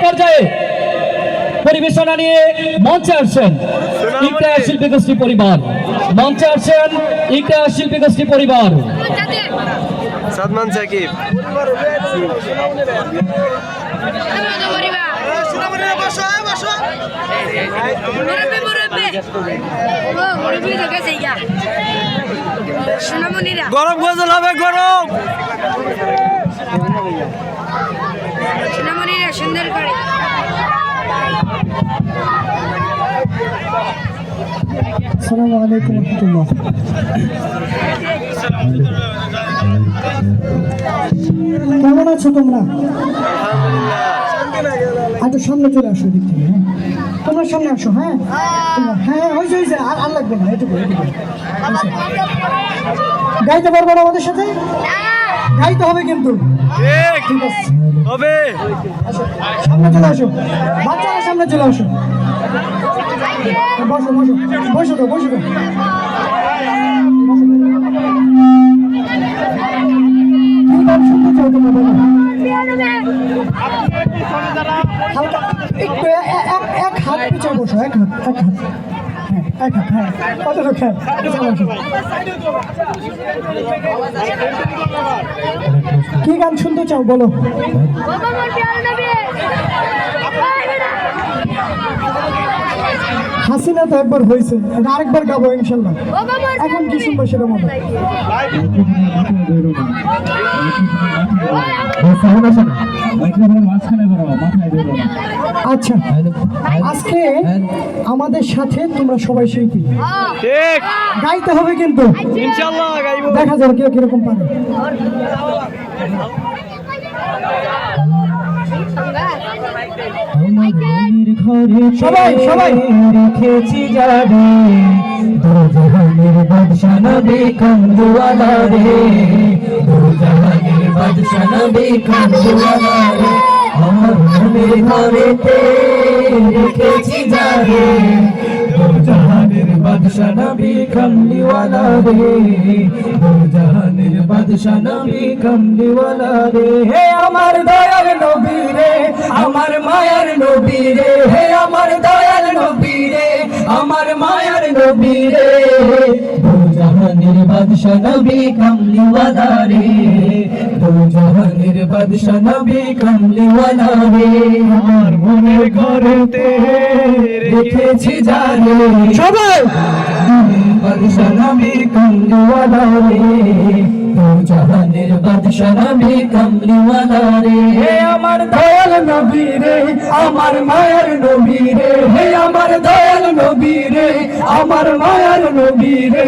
পর্যায়ে পরিবেশনা নিয়ে মঞ্চে আসছেন ইকরা শিল্পী গোষ্ঠী পরিবার। মঞ্চে আসছেন ইকরা শিল্পী গোষ্ঠী পরিবার। সাদমান সাকিব গরম গজল হবে গরম সোনামণিরা সুন্দর করে আসসালামু আলাইকুম রহমতুল্লাহ। কেমন আছো তোমরা? একটু সামনে চলে আসো দিক থেকে। হ্যাঁ তোমরা সামনে আসো। হ্যাঁ হ্যাঁ হয়েছে হয়েছে আর লাগবে না, এটুকু এটুকু। গাইতে পারবো না আমাদের সাথে? গাইতে হবে কিন্তু। ঠিক আছে হবে। আসো সামনে চলে আসো, বাচ্চারা সামনে চলে আসো। বসো বসো বসো তো বসো তো। কি গান শুনতে চাও তোমরা বলো? হালকা একটু এক হাত পিছিয়ে বসো, এক হাত হ্যাঁ এক হাত হ্যাঁ কতটুকু হ্যাঁ কি গান শুনতে চাও বলো? হাসিনা তো একবার হয়েছে, আরেকবার গাবো ইনশাল্লাহ। এখন কি শুনবো সেটা মতো। আচ্ছা আজকে আমাদের সাথে তোমরা সবাই শিল্পী, ঠিক গাইতে হবে কিন্তু ইনশাআল্লাহ গাইবো। দেখা যাবে কেউ কিরকম পারে। সবাই সবাই রেখেছি যারে দুজাহানের বাদশা নবী কামদুয়ালা রে, দুজাহানের বাদশা নবী কামদুয়ালা রে, আমার মনের ঘরেতে রেখেছি যারে দুজাহানের বাদশা নবী কামলিওয়ালা রে, দুজাহানের বাদশা নবী কামলিওয়ালা রে। হে আমার দয়াল নবী রে, আমার মায়ার নবী রে, হে আমার দয়াল নবী রে, আমার মায়ার নবী রে, দুজাহানের বাদশা নবী কামলিওয়ালা রে, দুজাহানের বাদশা নবী কামলিওয়ালা রে, আমার মনের ঘরেতে রেখেছি যারে সবাই বাদশা নবী কামলিওয়ালা রে, দুজাহানের বাদশা নবী কামলিওয়ালা রে। হে আমার দয়াল নবী রে, আমার মায়ার নবী রে, হে আমার দয়াল নবী রে, আমার মায়ার নবী রে,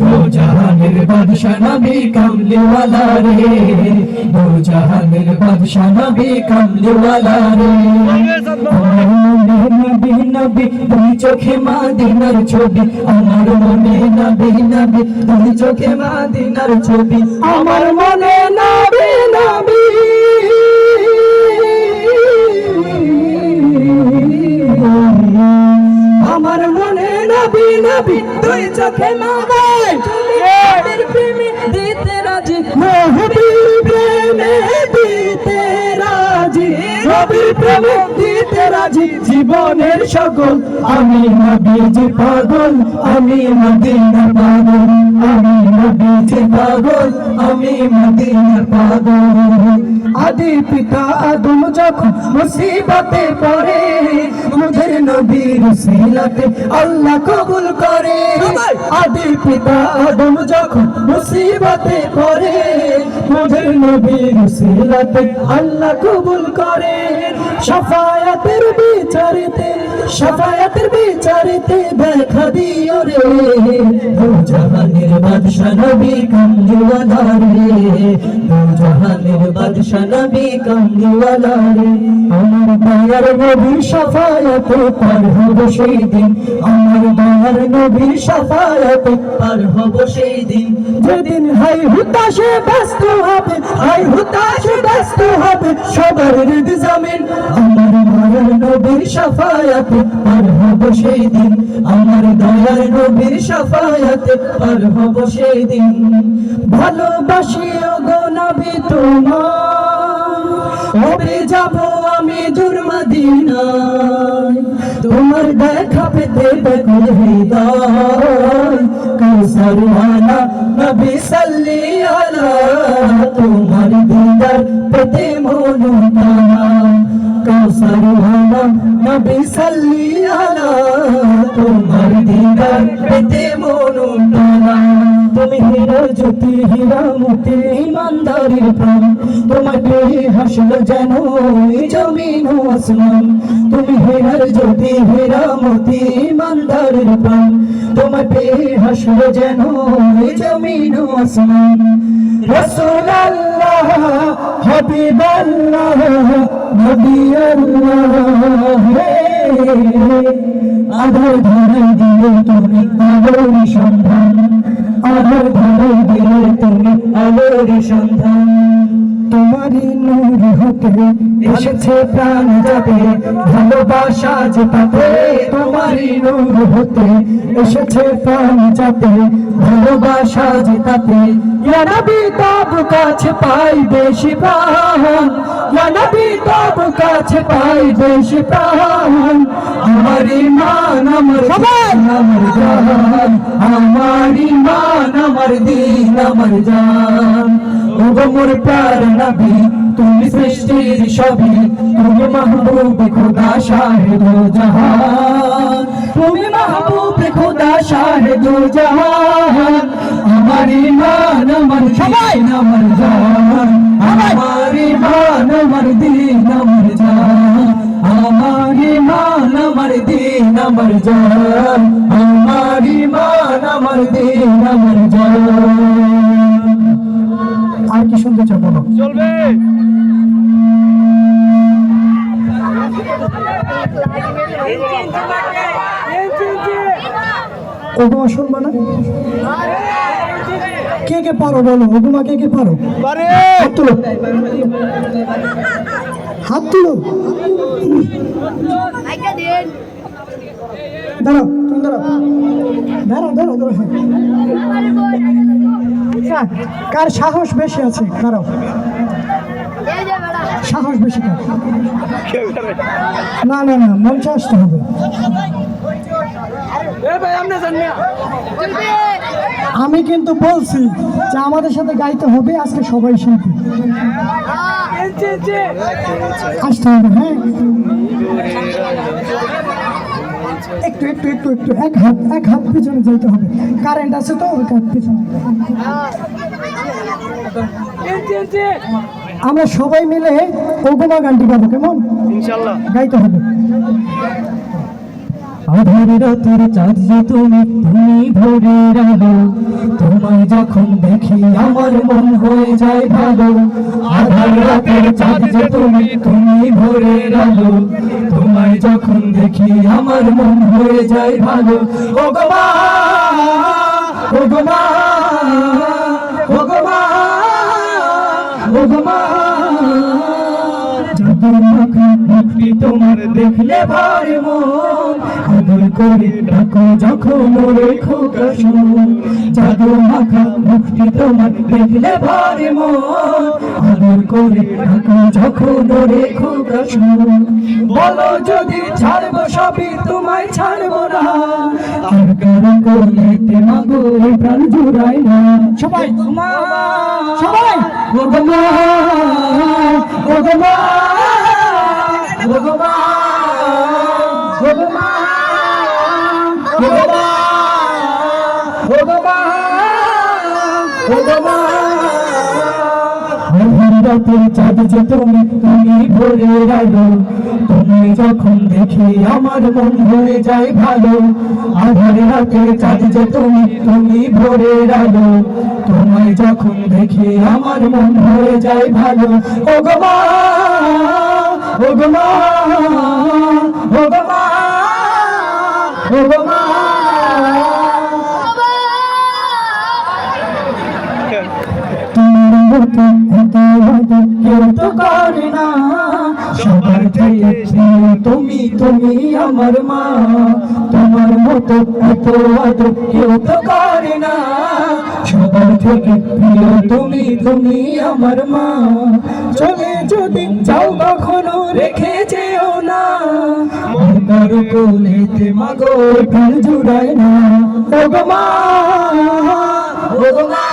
দুজাহানের বাদশা নবী কামলিওয়ালা রে, দুজাহানের বাদশা নবী কামলিওয়ালা রে। নবী নবী দুই চোখে মাদিনার ছবি, আমার মনে নবী নবী দুই চোখে মাদিনার ছবি, আমার মনে নবী নবী আমার মনে নবী নবী দুই চোখে মাদিনার প্রেমে দিতে রাজি, নবীর প্রেমে দিতে রাজি, নবীর প্রেমে দিতে রাজি, জীবনের সকল আমি নবীজি পাগল, আমি মদিনার পাগল, আমি নবীজি পাগল, আমি মদিনার পাগল। আদি পিতা আদম যখন মুসিবতে পড়ে, মুদের নবীর উসিলাতে আল্লাহ কবুল করে। আদি পিতা আদম যখন মুসিবতে পড়ে, মুদের নবীর উসিলাতে আল্লাহ কবুল করে। শাফায়াতের বিচারিতে, শাফায়াতের বিচারিতে দেখা দিও রে, দুজাহানের বাদশা নবী কামলিওয়ালা রে, দুজাহানের বাদশা নবী কামলিওয়ালা রে। আমার দয়ার নবীর শাফায়াতে পার হব সেই দিন, আমার দয়ার নবীর শাফায়াতে পার হব সেই দিন, যেদিন হাই হুতাশে ব্যস্ত হবে, হাই হুতাশে ব্যস্ত হবে সবার হৃদ জামিন, আমার দয়ার নবীর শাফায়াতে পার হব সেই দিন, আমার দয়ার নবীর শাফায়াতে পার হব সেই দিন। ভালোবাসি ওগো নবী তোমার, কবে যাব আমি দূর মদিনায়, তোমার দেখা পেতে ব্যাকুল হৃদয়। কাউসার ওয়ালা নবী সাল্লি আলা, তোমার দিদার পেতে মন টানা। কাউসার ওয়ালা নবী সাল্লি আলা, তোমার দিদার পেতে মন টানা। তুমি হীরা জ্যোতি হীরা মতি ইমানদারির প্রাণ, তোমার পেয়ে হাসল যেন এই জমিন ও আসমান। তুমি হীরার জ্যোতি হীরা মতি ইমানদারির প্রাণ, তোমার পেয়ে হাসল যেন এই জমিন ও আসমান। রাসূলুল্লাহ হাবিবাল্লাহ নবী আল্লাহ, আধার ধরাই দিলে তুমি আলোর সন্ধান, আধার ধরাই দিলে তুমি আলোর সন্ধান। তোমারই নূর হতে এসেছে প্রাণ যাবে, ভালোবাসা যে পাবে। তোমারই নূর হতে এসেছে প্রাণ যাবে, ভালোবাসা যে তাতে। ইয়া নবী তব কাছে পাই বেশি প্রাণ, ইয়া নবী তব কাছে পাই বেশি প্রাণ। আমার ইমান আমার দিন আমার জান, আমার ইমান আমার দিন আমার জান। ওগো মোর প্যার নবী তুমি সৃষ্টির সবই, তুমি মাহবুব খোদা শাহিদ জাহান, তুমি মাহবুব খোদা শাহিদ জাহান। আমার ইমান আমার দিন আমার জান, আমার ইমান আমার দিন আমার জান। আমার ইমান আমার দিন আমার জান, আমার ইমান আমার দিন আমার জান। আর কি শুনতে চাও বলো? চলবে। ওগুমা শুনবা না? কে কে পারো বলো, ওগুমা কে কে পারো? পারে। হাত তুলো, হাত তুলো। দাঁড়াও, তুমি দাঁড়াও, দাঁড়াও দাঁড়াও দাঁড়াও। আচ্ছা, কার সাহস বেশি আছে? দাঁড়াও, সাহস বেশি কার? না না না, মঞ্চে আসতে হবে। আমি কিন্তু বলছি যে আমাদের সাথে গাইতে হবে, আজকে সবাই শিল্পী আসতে হবে। হ্যাঁ, একটু একটু একটু একটু এক হাত পিছনে যেতে হবে, কারেন্ট আছে তো ওই হাত পিছনে। আমরা সবাই মিলে ওগুমা গানটি গাবো, কেমন? ইনশাআল্লাহ গাইতে হবে। আধার রাতের চাঁদ যে তুমি, তুমি ভোরের আলো, তোমায় যখন দেখি আমার মন হয়ে যায় ভালো। আধার রাতের চাঁদ যে তুমি, তুমি ভোরের আলো, তোমায় যখন দেখি আমার মন হয়ে যায় ভালো। ও গো মা, ও গো মা, ও গো মা, ও গো মা। জাদুর মাখা মুখটি তোমার দেখলে ভাই মন, আদর করে ডাকো যখন ওরে খোকা শোন। জাদুর মাখা মুখটি তোমার দেখলে ভাই মন, আদর করে ডাকো যখন ওরে খোকা শোন। বলো যদি ছাড়বো সবই তোমায় ছাড়বো না, আর কারো কোলেতে মাগো প্রাণ জুড়াই না। সবাই সবাই ও গো মা, ও গো মা, ও গো মা, ও গো মা, ও গো মা, ও গো মা, ও গো মা। আধার রাতের চাঁদ যে তুমি, তুমি ভোরের আলো, তোমায় যখন দেখি আমার মন হয়ে যায় ভালো। আধার রাতের চাঁদ যে তুমি, তুমি ভোরের আলো, তোমায় যখন দেখি আমার মন হয়ে যায় ভালো। ও গো মা, ও গো মা, ও গো মা, ও গো মা। তোমার মতো এত আদর কেউ তো করে না, সবার থেকে প্রিয় তুমি, তুমি আমার মা। তোমার মতো এত আদর কেউ তো করে না। সবার থেকে প্রিয় তুমি, তুমি আমার মা। চলে যদি যাও কখনো রেখে যেও না। মর কোলেতে মাগো প্রাণ জুড়ায় না। ও গো মা, ও গো মা,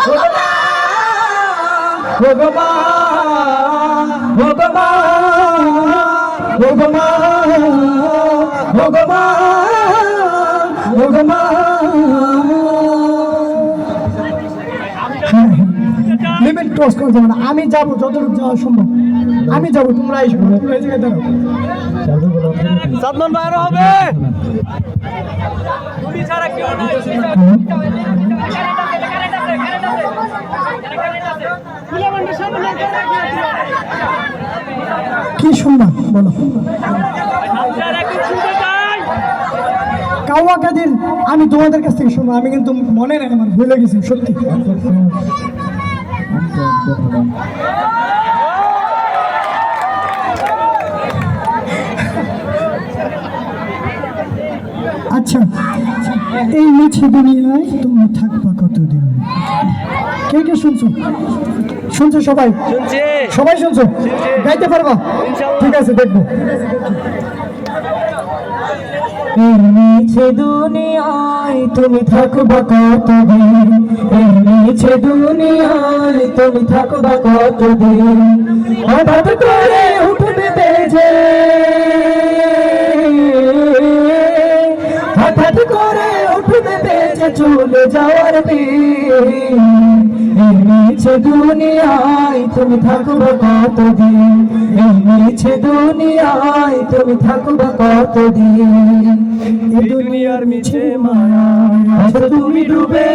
ও গো মা, ও গো মা, ও গো মা, ও গো মা, ও গো মা, ও গো মা। লিমিট ক্রস করে যাবে না। আমি যাবো যতটুকু যাওয়া সম্ভব। আমি যাবো, তোমরা এসো, তোমরা এই জায়গায় দাঁড়াও। সাদমান ভাই আরো হবে। তুমি ছাড়া কেউ নাই। কি শুনবা বলো? কাওয়া কাদির আমি তোমাদের কাছ থেকে শুনবো। আমি কিন্তু মনে নেই, আমার ভুলে গেছি সত্যি। আচ্ছা, এই মিছে দুনিয়ায় তুমি থাকবা কতদিন? কে কে শুনছো? শুনছো সবাই? শুনছি। সবাই শুনছো? গাইতে পারবা? ঠিক আছে, দেখবো। এই মিছে দুনিয়ায় তুমি থাকবা কতদিন? এই মিছে দুনিয়ায় তুমি থাকবা কতদিন? হঠাৎ করে উঠবে বেজে, হঠাৎ করে উঠবে বেজে চলে যাওয়ার দিন। এই মিছে দুনিয়ায় তুমি থাকবা কতদিন? এই মিছে দুনিয়ায় তুমি থাকবা কতদিন? এই দুনিয়ার মিছে মায়ায় আছো তুমি ডুবে,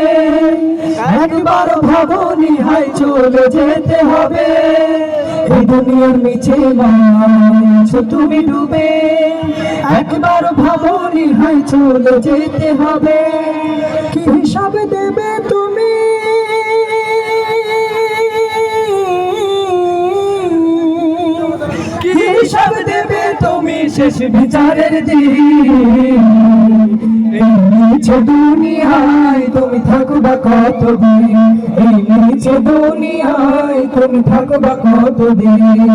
একবার ভাবনি হাই চলে যেতে হবে। এই দুনিয়ার মিছে মায়ায় আছো তুমি ডুবে, একবার ভাবনি হাই চলে যেতে হবে। কি হিসাবে দেবে তুমি? কি হিসাব দেবে তুমি শেষ বিচারের দিন? এই মিছে দুনিয়ায় তুমি থাকবা কতদিন? এই মিছে দুনিয়ায় তুমি থাকবা কতদিন?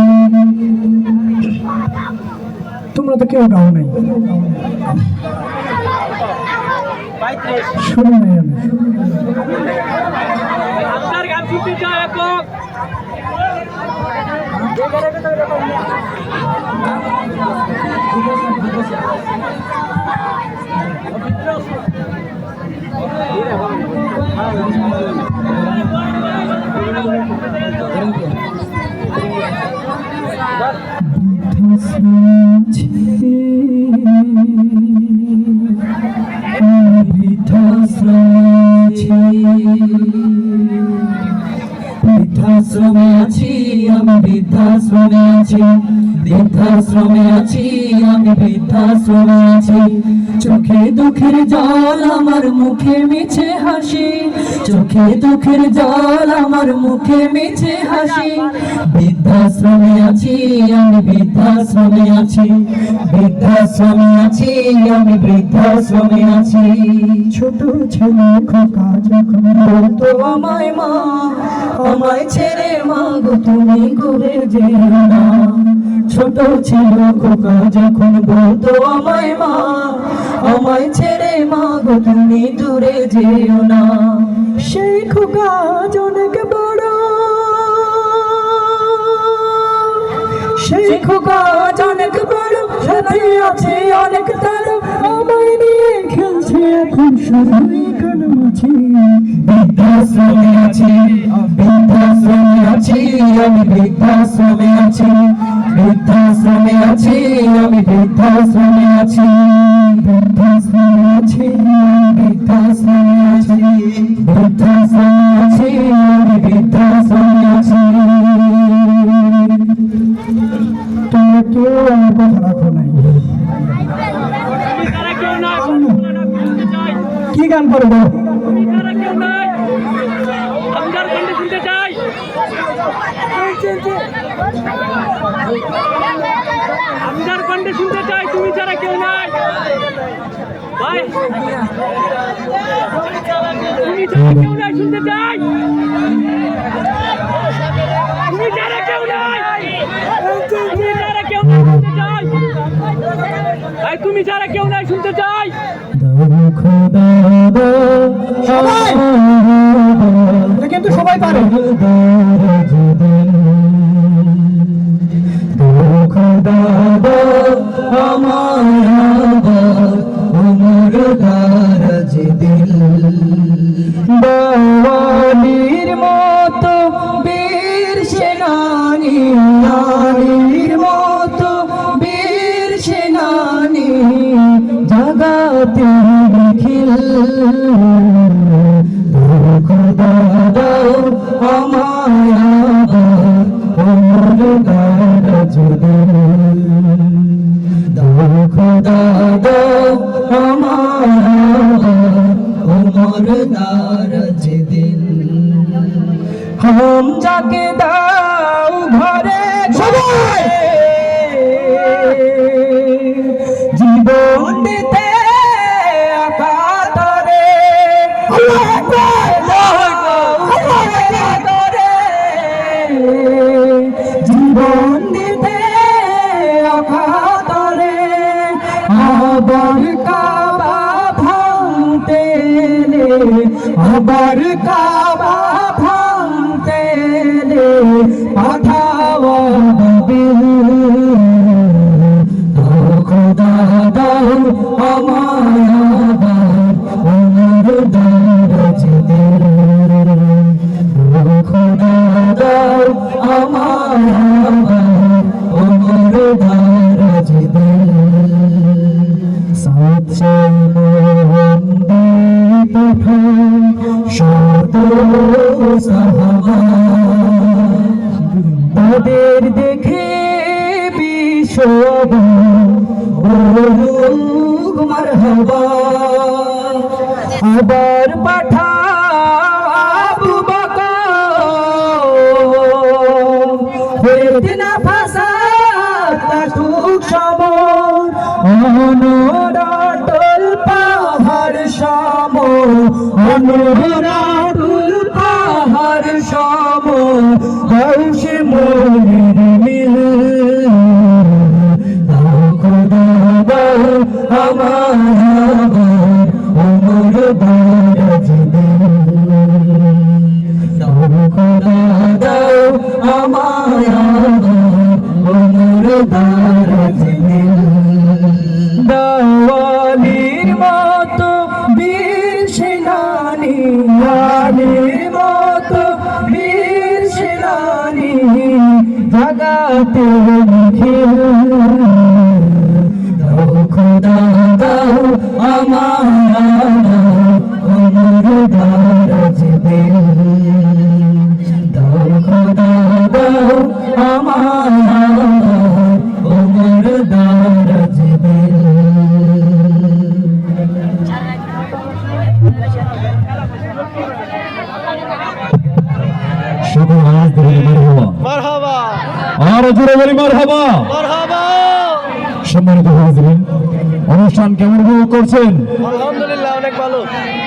তোমরা তো কেউ গাও নাই, শুনে নাই আমি। আপনার গান শুনতে চাই এখন। বৃদ্ধাশ্রমে আছি আমি, বৃদ্ধাশ্রমে আছি, বৃদ্ধাশ্রমে আছি আমি, বৃদ্ধাশ্রমে আছি। চোখে দুঃখের জল আমার মুখে মিছে হাসি, চোখে দুঃখের জল আমার মুখে মিছে হাসি। বৃদ্ধাশ্রমে আছি আমি, বৃদ্ধাশ্রমে আছি, বৃদ্ধাশ্রমে আছি আমি, বৃদ্ধাশ্রমে আছি। ছোট ছেলে খোকা যখন বলতো আমায় মা, আমায় ছেড়ে মা গো তুমি ঘুরে যেও না। ছোট ছিল খোকা যখন বলতো আমায় মা, আমায় ছেড়ে মা গো তুমি দূরে যেও না। সেই খোকা আজ অনেক বড়, সেই খোকা আজ অনেক বড়, সাথে আছে অনেক তার, আমায় নিয়ে খেলছে এখন সবাই কানামাছি। বৃদ্ধাশ্রমে আছি, বৃদ্ধাশ্রমে আছি আমি, বৃদ্ধাশ্রমে আছি, বৃদ্ধাশ্রমে আছি আমি, বৃদ্ধাশ্রমে আছি, বৃদ্ধাশ্রমে আছি, বৃদ্ধাশ্রমে আছি, বৃদ্ধাশ্রমে আছি আমি, বৃদ্ধাশ্রমে আছি। তোমরা কেউ আমার কথা রাখো নাই। কি গান করবো? আমি শুনতে চাই। আমি যার কণ্ঠে শুনতে চাই তুমি ছাড়া কেউ নাই ভাই তুমি ছাড়া কেউ নাই শুনতে চাই তুমি ছাড়া কেউ নাই তুমি ছাড়া কেউ নাই শুনতে চাই ভাই তুমি ছাড়া কেউ নাই শুনতে চাই সবাই এটা কিন্তু সবাই পারে বাওয়ালির মতো বীর সেনানী নারীর মতো বীর সেনানী জাগাতে নিখিল খোদা দাও আমায় আবার ওমর দারাজ দিল দাও খোদা দাও আমায় আবার ওমর দারাজ দিল हम जाके दाऊ घरे সবাই জীবন দিতে আকাতরে আল্লাহু আকবার আকাতরে জীবন দিতে আকাতরে আবার কাবা ভাঙতে আবার কাবা ভাঙতে পাঠাও বিল খোদা দাও আমায় আবার ওমর দারাজ দিল খোদা দাও আমায় আবার ওমর দারাজ দিল সাত সাহাবা তাদের দেখে বিশ্বব বলুক মারহাবা আবার পাঠাবু বকর ফিতনা ফাসাদ কাটুক সমর অনরাটল পাহাড় সম অনরাটল পাহাড় সম গাউসে মনির মিল খোদা দাও আমায় ওমর দারাজ দিল খোদা দাও আমায় ওমর দারাজ দিল দাওয়ালির মতো বীর সেনানী নারীর মতো বীর সেনানী জাগাতে নিখিল দাও খোদা দাও আমায় ওমর দারাজ দিল দাও খোদা দাও আমায় ওমর দারাজ দিল শুধু আজ ধরে মারহাবা মারহাবা আর জোরে বলি মারহাবা মারহাবা সম্মানিত হাজিরিন অনুষ্ঠান কেমন উপভোগ করছেন আলহামদুলিল্লাহ অনেক ভালো